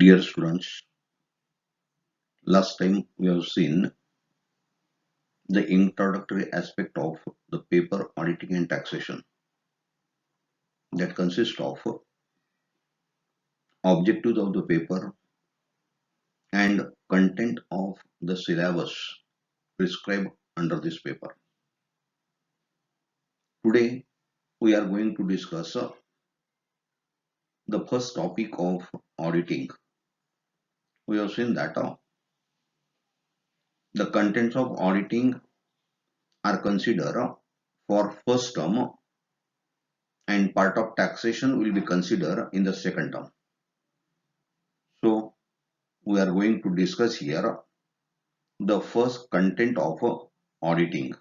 Dear students, last time we have seen the introductory aspect of the paper auditing and taxation that consists of objectives of the paper and content of the syllabus prescribed under this paper. Today we are going to discuss the first topic of auditing. We have seen that the contents of auditing are considered for first term and part of taxation will be considered in the second term. So we are going to discuss here the first content of auditing.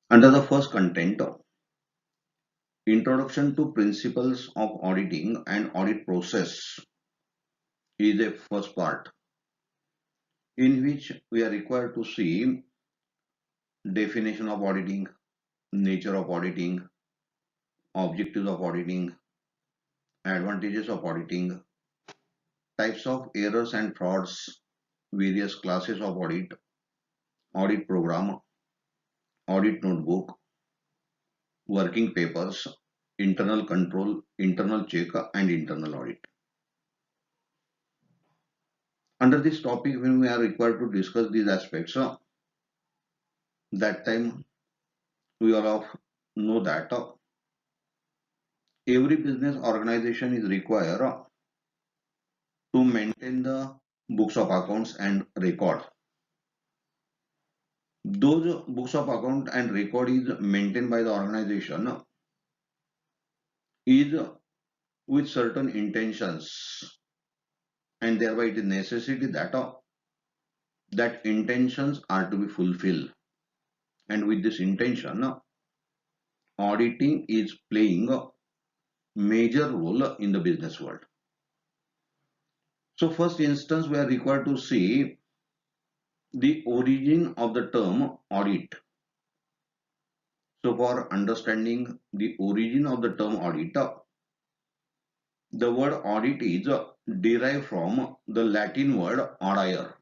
Under the first content, introduction to principles of auditing and audit process is a first part in which we are required to see definition of auditing, nature of auditing, objectives of auditing, advantages of auditing, types of errors and frauds, various classes of audit program, audit notebook, working papers, internal control, internal check, and internal audit. Under this topic, when we are required to discuss these aspects, that time we all of know that every business organization is required to maintain the books of accounts and record. Those books of account and record is maintained by the organization is with certain intentions, and thereby it is necessity that intentions are to be fulfilled. And with this intention, auditing is playing a major role in the business world. So first instance, we are required to see the origin of the term audit. So for understanding the origin of the term audit, the word audit is derived from the Latin word audire.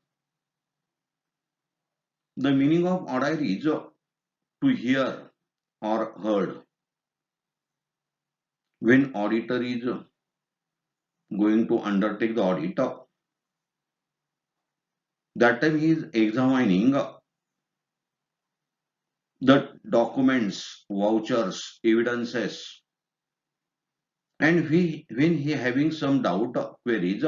The meaning of audire is to hear or heard. When auditor is going to undertake the audit, that time he is examining the documents, vouchers, evidences, and when he having some doubt, queries,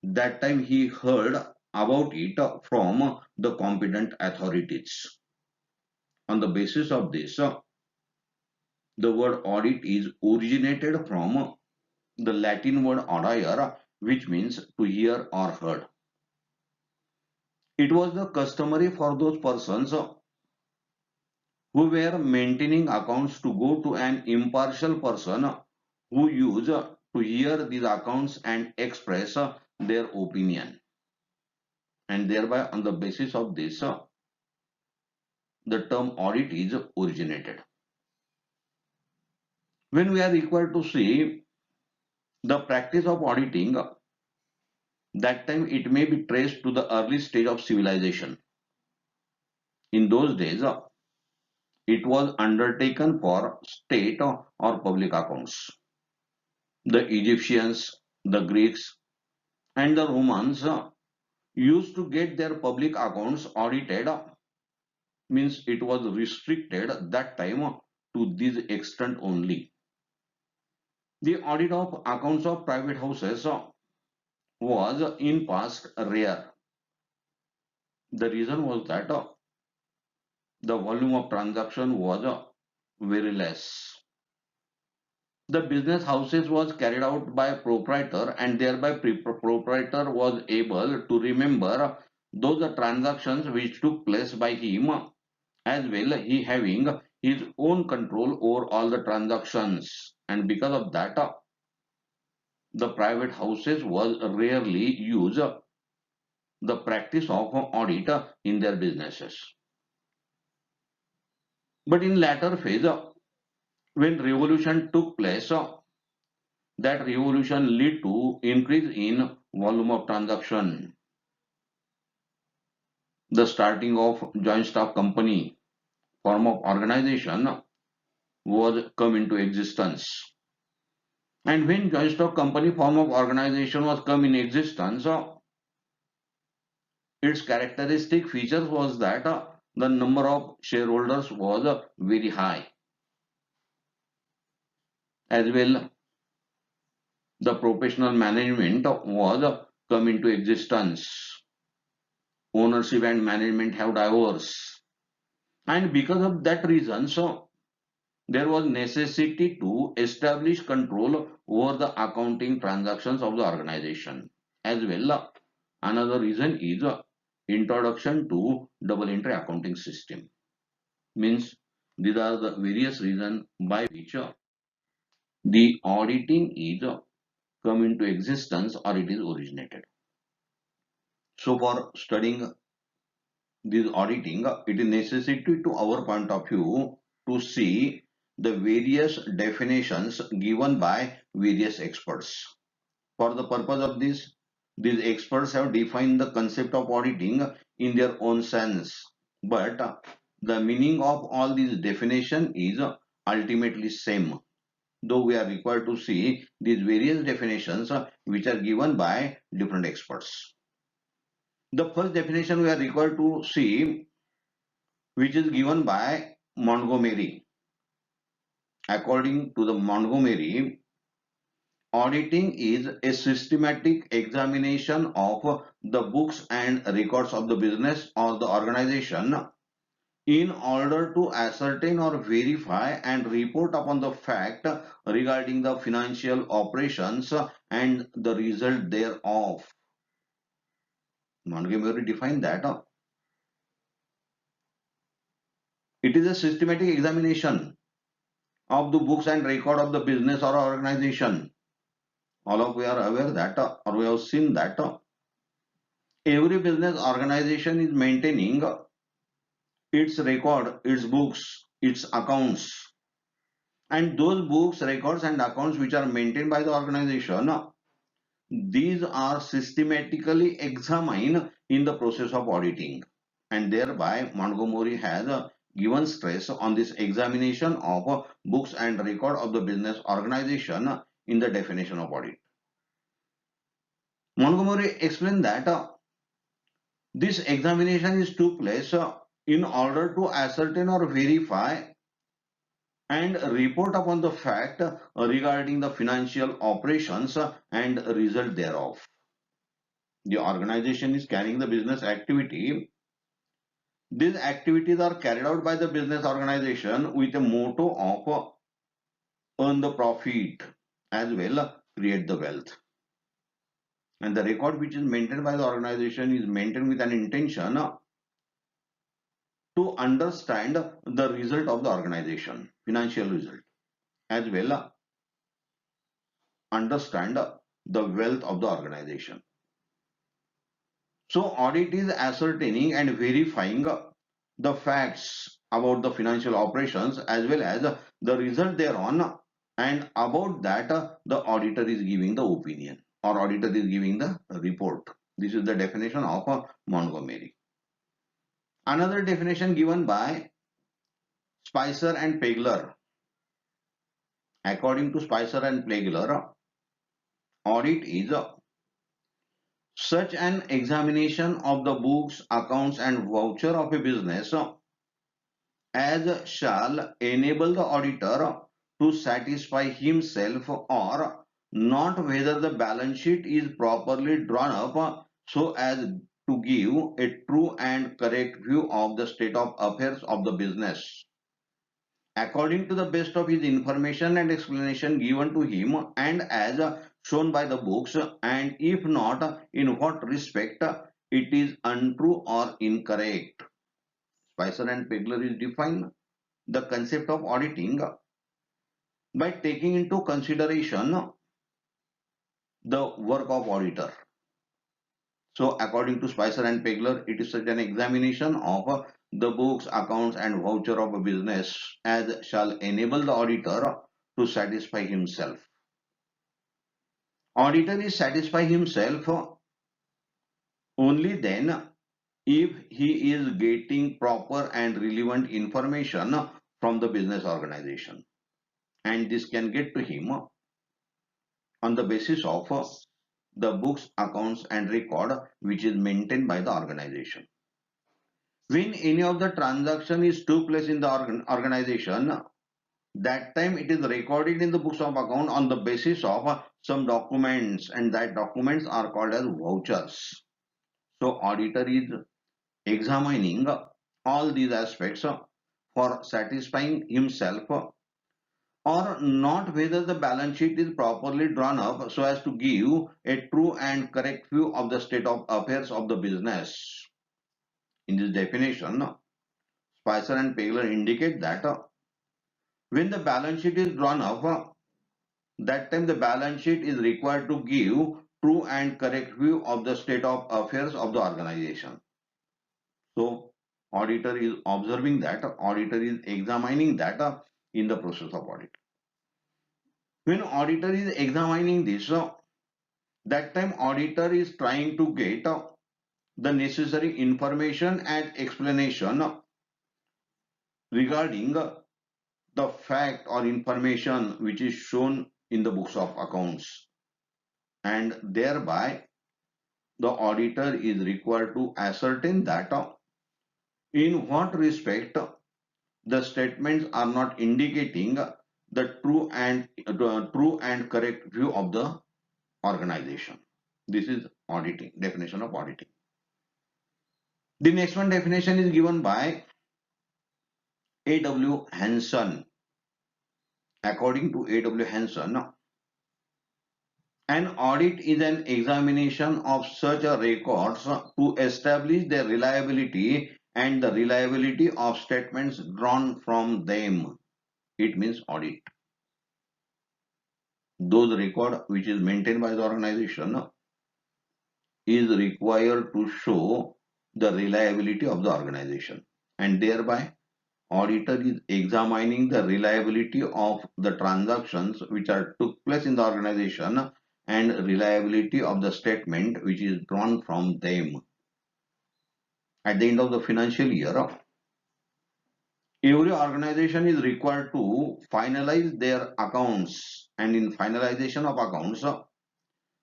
that time he heard about it from the competent authorities. On the basis of this, the word audit is originated from the Latin word audire, which means to hear or heard. It was the customary for those persons who were maintaining accounts to go to an impartial person who used to hear these accounts and express their opinion. And thereby, on the basis of this, the term audit is originated. When we are required to see the practice of auditing, that time it may be traced to the early stage of civilization. In those days, it was undertaken for state or public accounts. The Egyptians, the Greeks, and the Romans used to get their public accounts audited, means it was restricted that time to this extent only. The audit of accounts of private houses was in past rare. The reason was that the volume of transaction was very less. The business houses was carried out by a proprietor, and thereby proprietor was able to remember those transactions which took place by him, as well he having his own control over all the transactions, and because of that the private houses was rarely use the practice of audit in their businesses. But in latter phase, when revolution took place, That revolution led to increase in volume of transaction, the starting of joint stock company form of organization was come into existence. And when joint stock company form of organization was come in existence, its characteristic features was that the number of shareholders was very high. As well, the professional management was come into existence. Ownership and management have diverse. And because of that reason, so there was necessity to establish control over the accounting transactions of the organization. As well, another reason is introduction to double entry accounting system. Means these are the various reasons by which the auditing is come into existence or it is originated. So for studying this auditing, it is necessary to our point of view to see the various definitions given by various experts. For the purpose of this, these experts have defined the concept of auditing in their own sense, but the meaning of all these definition is ultimately same, though we are required to see these various definitions which are given by different experts. The first definition we are required to see, which is given by Montgomery. According to the Montgomery, auditing is a systematic examination of the books and records of the business or the organization in order to ascertain or verify and report upon the fact regarding the financial operations and the result thereof. Montgomery defined that it is a systematic examination of the books and record of the business or organization. All of we are aware that or we have seen that every business organization is maintaining its record, its books, its accounts. And those books, records and accounts which are maintained by the organization, these are systematically examined in the process of auditing. And thereby Montgomery has given stress on this examination of books and record of the business organization in the definition of audit. Montgomery explained that this examination is took place in order to ascertain or verify and report upon the fact regarding the financial operations and result thereof. The organization is carrying the business activity. These activities are carried out by the business organization with a motto of earn the profit as well create the wealth. And the record which is maintained by the organization is maintained with an intention to understand the result of the organization, financial result, as well understand the wealth of the organization. So audit is ascertaining and verifying the facts about the financial operations as well as the result thereon, and about that the auditor is giving the opinion or auditor is giving the report. This is the definition of Montgomery. Another definition given by Spicer and Pegler. According to Spicer and Pegler, audit is such an examination of the books, accounts and voucher of a business as shall enable the auditor to satisfy himself or not whether the balance sheet is properly drawn up so as to give a true and correct view of the state of affairs of the business according to the best of his information and explanation given to him and as shown by the books, and if not, in what respect it is untrue or incorrect. Spicer and Pegler is define the concept of auditing by taking into consideration the work of auditor. So according to Spicer and Pegler, it is such an examination of the books, accounts and voucher of a business as shall enable the auditor to satisfy himself. Auditor is satisfy himself only then if he is getting proper and relevant information from the business organization, and this can get to him on the basis of the books, accounts and record which is maintained by the organization. When any of the transaction is took place in the organization, that time it is recorded in the books of account on the basis of some documents, and that documents are called as vouchers. So auditor is examining all these aspects for satisfying himself or not whether the balance sheet is properly drawn up so as to give a true and correct view of the state of affairs of the business. In this definition, Spicer and Pegler indicate that when the balance sheet is drawn up, that time the balance sheet is required to give true and correct view of the state of affairs of the organization. So auditor is observing that, auditor is examining that in the process of audit. When auditor is examining this, that time auditor is trying to get the necessary information and explanation regarding the fact or information which is shown in the books of accounts, and thereby the auditor is required to ascertain that in what respect the statements are not indicating the true and correct view of the organization. This is auditing, definition of auditing. The next one definition is given by A.W. Hanson. According to A.W. Hanson, an audit is an examination of such a records to establish their reliability and the reliability of statements drawn from them. It means audit. Those record which is maintained by the organization is required to show the reliability of the organization, and thereby auditor is examining the reliability of the transactions which are took place in the organization and reliability of the statement which is drawn from them. At the end of the financial year, every organization is required to finalize their accounts, and in finalization of accounts,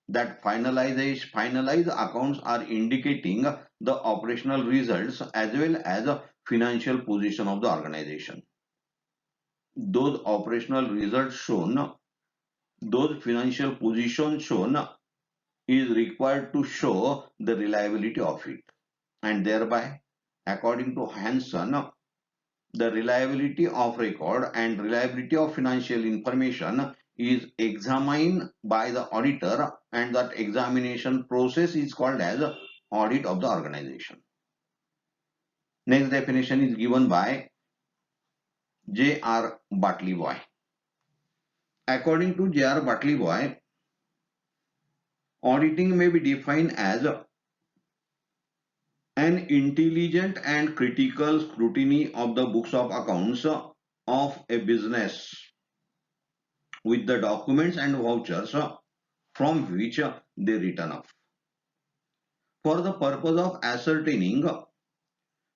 that finalized accounts are indicating the operational results as well as financial position of the organization. Those operational results shown, those financial positions shown is required to show the reliability of it, and thereby according to Hanson, the reliability of record and reliability of financial information is examined by the auditor, and that examination process is called as audit of the organization. Next definition is given by J.R. Bartleby. According to J.R. Bartleby, auditing may be defined as an intelligent and critical scrutiny of the books of accounts of a business with the documents and vouchers from which they written off, for the purpose of ascertaining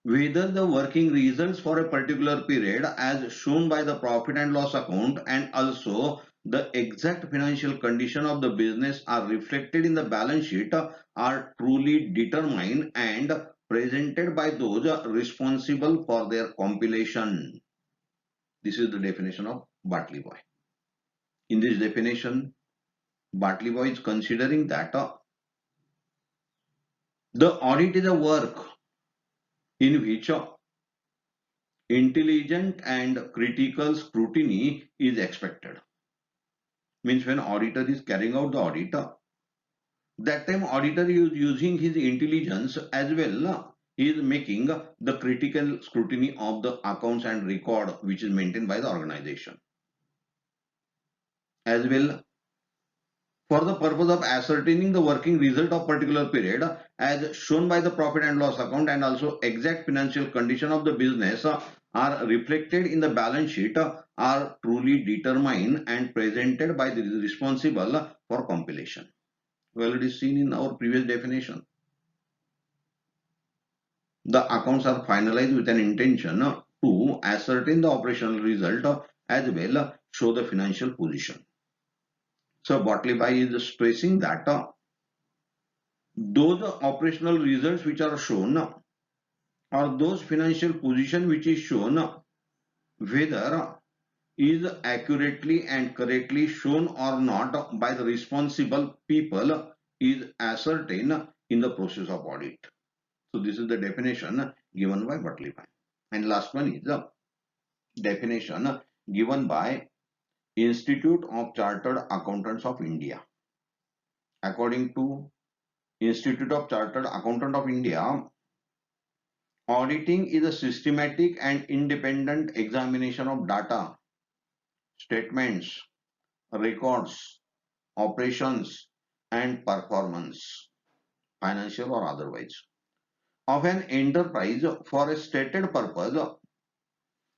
whether the working results for a particular period as shown by the profit and loss account and also the exact financial condition of the business are reflected in the balance sheet are truly determined and presented by those responsible for their compilation. This is the definition of Bartleby. In this definition, Bartleby is considering that the audit is a work in which intelligent and critical scrutiny is expected. Means when auditor is carrying out the audit, that time auditor is using his intelligence as well. He is making the critical scrutiny of the accounts and record which is maintained by the organization. As well, for the purpose of ascertaining the working result of particular period as shown by the profit and loss account and also exact financial condition of the business are reflected in the balance sheet are truly determined and presented by the responsible for compilation. We already seen in our previous definition. The accounts are finalized with an intention to ascertain the operational result as well show the financial position. So Bartleby is stressing that those operational results which are shown or those financial position which is shown, whether is accurately and correctly shown or not by the responsible people, is ascertained in the process of audit. So this is the definition given by Bartleby. And last one is the definition given by Institute of Chartered Accountants of India. According to Institute of Chartered Accountant of India, auditing is a systematic and independent examination of data, statements, records, operations, and performance, financial or otherwise, of an enterprise for a stated purpose.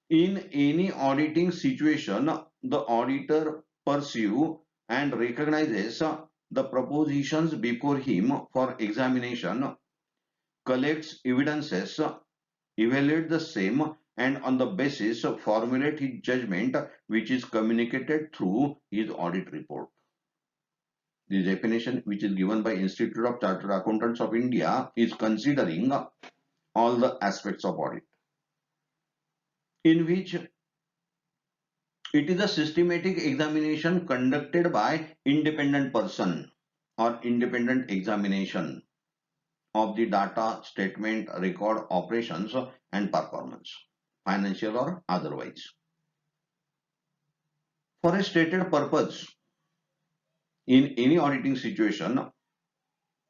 In any auditing situation, the auditor pursues and recognizes the propositions before him for examination, collects evidences, evaluate the same, and on the basis formulate his judgment, which is communicated through his audit report. The definition which is given by Institute of Chartered Accountants of India is considering all the aspects of audit, in which it is a systematic examination conducted by independent person or independent examination of the data, statement, record, operations, and performance, financial or otherwise. For a stated purpose, in any auditing situation,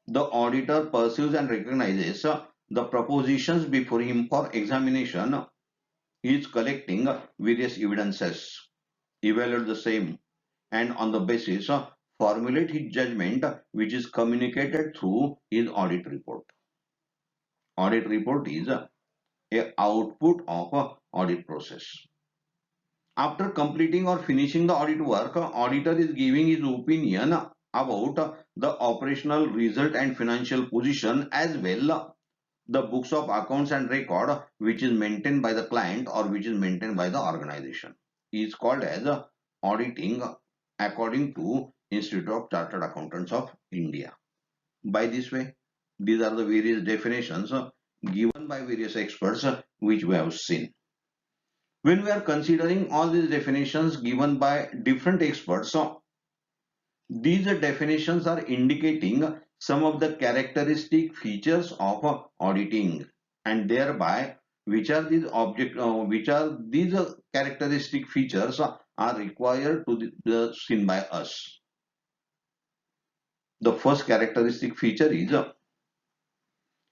the auditor pursues and recognizes the propositions before him for examination. He is collecting various evidences, evaluate the same, and on the basis formulate his judgment, which is communicated through his audit report. Audit report is a output of a audit process. After completing or finishing the audit work, auditor is giving his opinion about the operational result and financial position, as well the books of accounts and record which is maintained by the client or which is maintained by the organization. Is called as auditing according to Institute of Chartered Accountants of India. By this way, these are the various definitions given by various experts which we have seen. When we are considering all these definitions given by different experts, these definitions are indicating some of the characteristic features of auditing, and thereby which are these characteristic features are required to be seen by us. The first characteristic feature is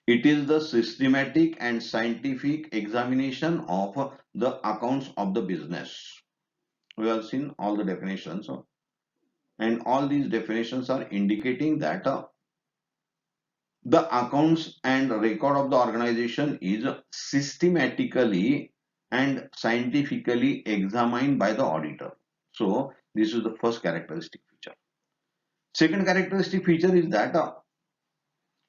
it is the systematic and scientific examination of the accounts of the business. We have seen all the definitions, and all these definitions are indicating that the accounts and record of the organization is systematically and scientifically examined by the auditor. So this is the first characteristic feature. Second characteristic feature is that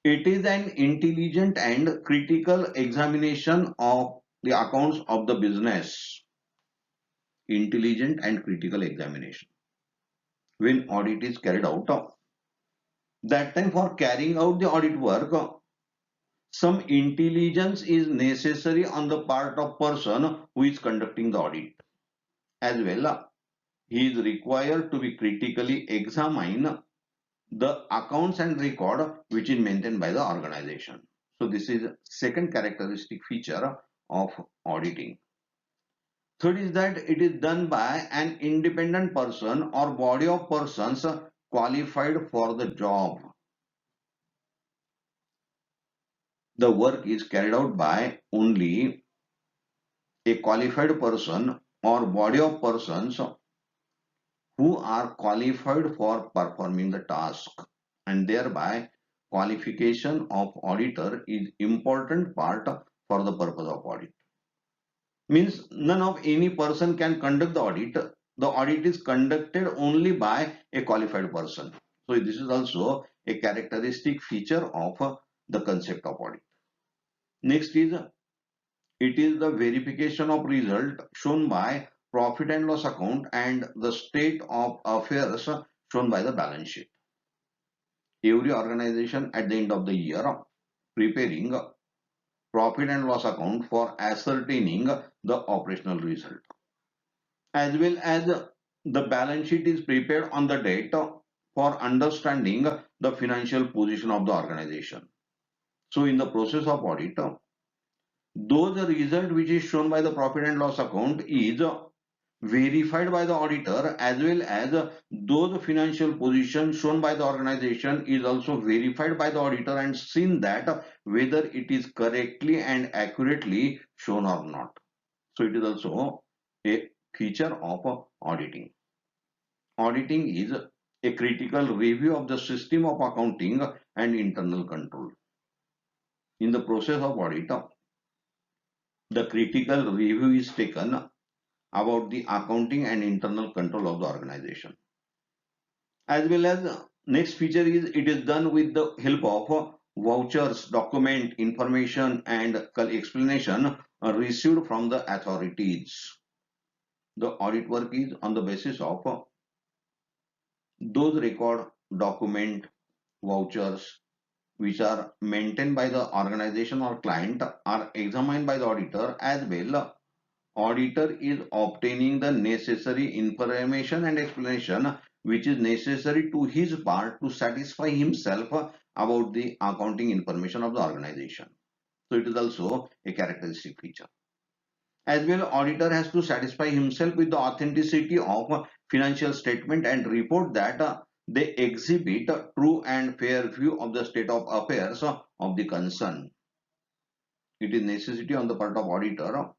it is an intelligent and critical examination of the accounts of the business. Intelligent and critical examination. When audit is carried out, that time for carrying out the audit work, some intelligence is necessary on the part of person who is conducting the audit. As well, he is required to be critically examine the accounts and record which is maintained by the organization. So this is second characteristic feature of auditing. Third is that it is done by an independent person or body of persons qualified for the job. The work is carried out by only a qualified person or body of persons who are qualified for performing the task, and thereby qualification of auditor is important part for the purpose of audit. Means none of any person can conduct the audit. The audit is conducted only by a qualified person. So this is also a characteristic feature of the concept of audit. Next is it is the verification of result shown by profit and loss account and the state of affairs shown by the balance sheet. Every organization at the end of the year preparing profit and loss account for ascertaining the operational result, as well as the balance sheet is prepared on the date for understanding the financial position of the organization. So in the process of audit, though the result which is shown by the profit and loss account is verified by the auditor, as well as though the financial position shown by the organization is also verified by the auditor and seen that whether it is correctly and accurately shown or not. So it is also a feature of auditing. Auditing is a critical review of the system of accounting and internal control. In the process of audit, the critical review is taken about the accounting and internal control of the organization. As well as next feature is it is done with the help of vouchers, document, information and explanation received from the authorities. The audit work is on the basis of those record, document, vouchers which are maintained by the organization or client are examined by the auditor. As well, auditor is obtaining the necessary information and explanation which is necessary to his part to satisfy himself about the accounting information of the organization. So it is also a characteristic feature. As well, auditor has to satisfy himself with the authenticity of financial statement and report that they exhibit true and fair view of the state of affairs of the concern. It is necessity on the part of auditor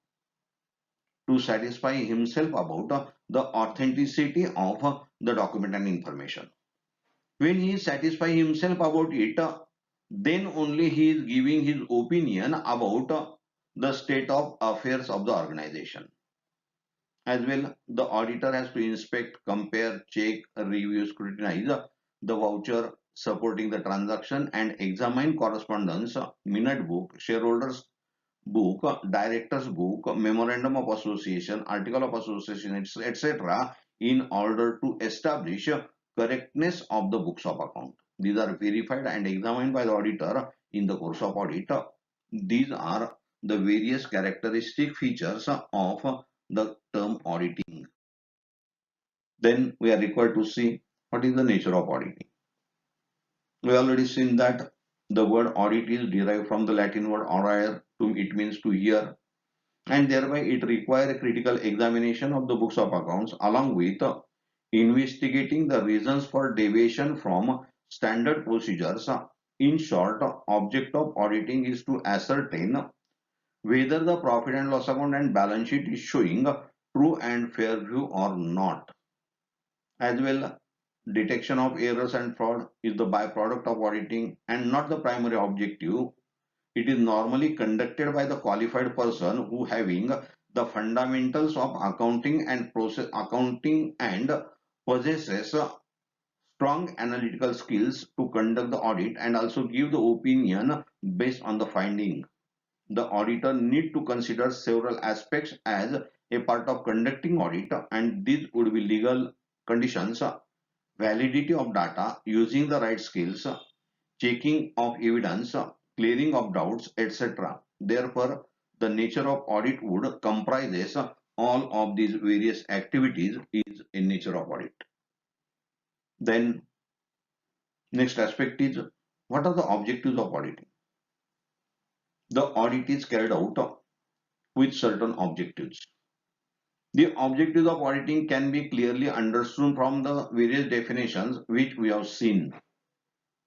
to satisfy himself about the authenticity of the document and information. When he satisfies himself about it, then only he is giving his opinion about the state of affairs of the organization. As well, the auditor has to inspect, compare, check, review, scrutinize the voucher supporting the transaction and examine correspondence, minute book, shareholders book, director's book, memorandum of association, article of association, etc. in order to establish correctness of the books of account. These are verified and examined by the auditor in the course of audit. These are the various characteristic features of the term auditing. Then we are required to see what is the nature of auditing. We already seen that the word audit is derived from the Latin word audire, it means to hear, and thereby it requires a critical examination of the books of accounts along with investigating the reasons for deviation from standard procedures. In short, object of auditing is to ascertain whether the profit and loss account and balance sheet is showing true and fair view or not. As well, detection of errors and fraud is the byproduct of auditing and not the primary objective. It is normally conducted by the qualified person who having the fundamentals of accounting and possesses strong analytical skills to conduct the audit and also give the opinion based on the finding. The auditor need to consider several aspects as a part of conducting audit, and these would be legal conditions, validity of data, using the right skills, checking of evidence, clearing of doubts, etc. Therefore, the nature of audit would comprises all of these various activities is in nature of audit. Then next aspect is what are the objectives of auditing? The audit is carried out with certain objectives. The objectives of auditing can be clearly understood from the various definitions which we have seen.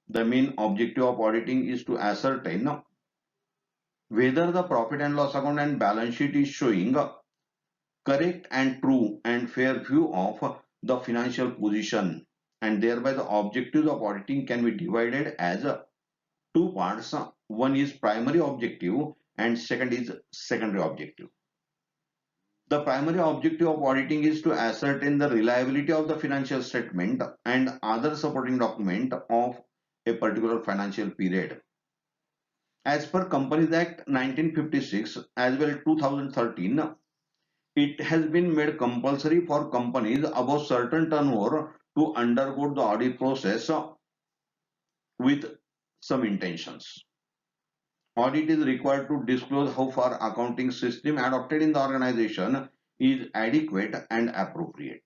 The main objective of auditing is to ascertain whether the profit and loss account and balance sheet is showing correct and true and fair view of the financial position, and thereby the objectives of auditing can be divided as two parts. One is primary objective and second is secondary objective. The primary objective of auditing is to ascertain the reliability of the financial statement and other supporting document of a particular financial period. As per Companies Act 1956 as well 2013, it has been made compulsory for companies above certain turnover to undergo the audit process with some intentions. Audit is required to disclose how far accounting system adopted in the organization is adequate and appropriate.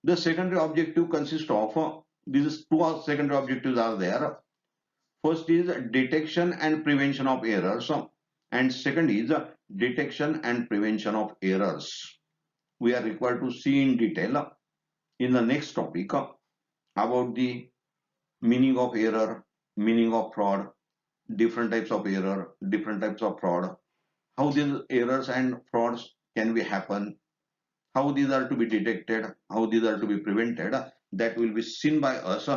The secondary objective consists of these two secondary objectives are there. First is detection and prevention of errors, and second is detection and prevention of errors. We are required to see in detail in the next topic about the meaning of error, meaning of fraud, different types of error, different types of fraud, how these errors and frauds can be happen, how these are to be detected, how these are to be prevented. That will be seen by us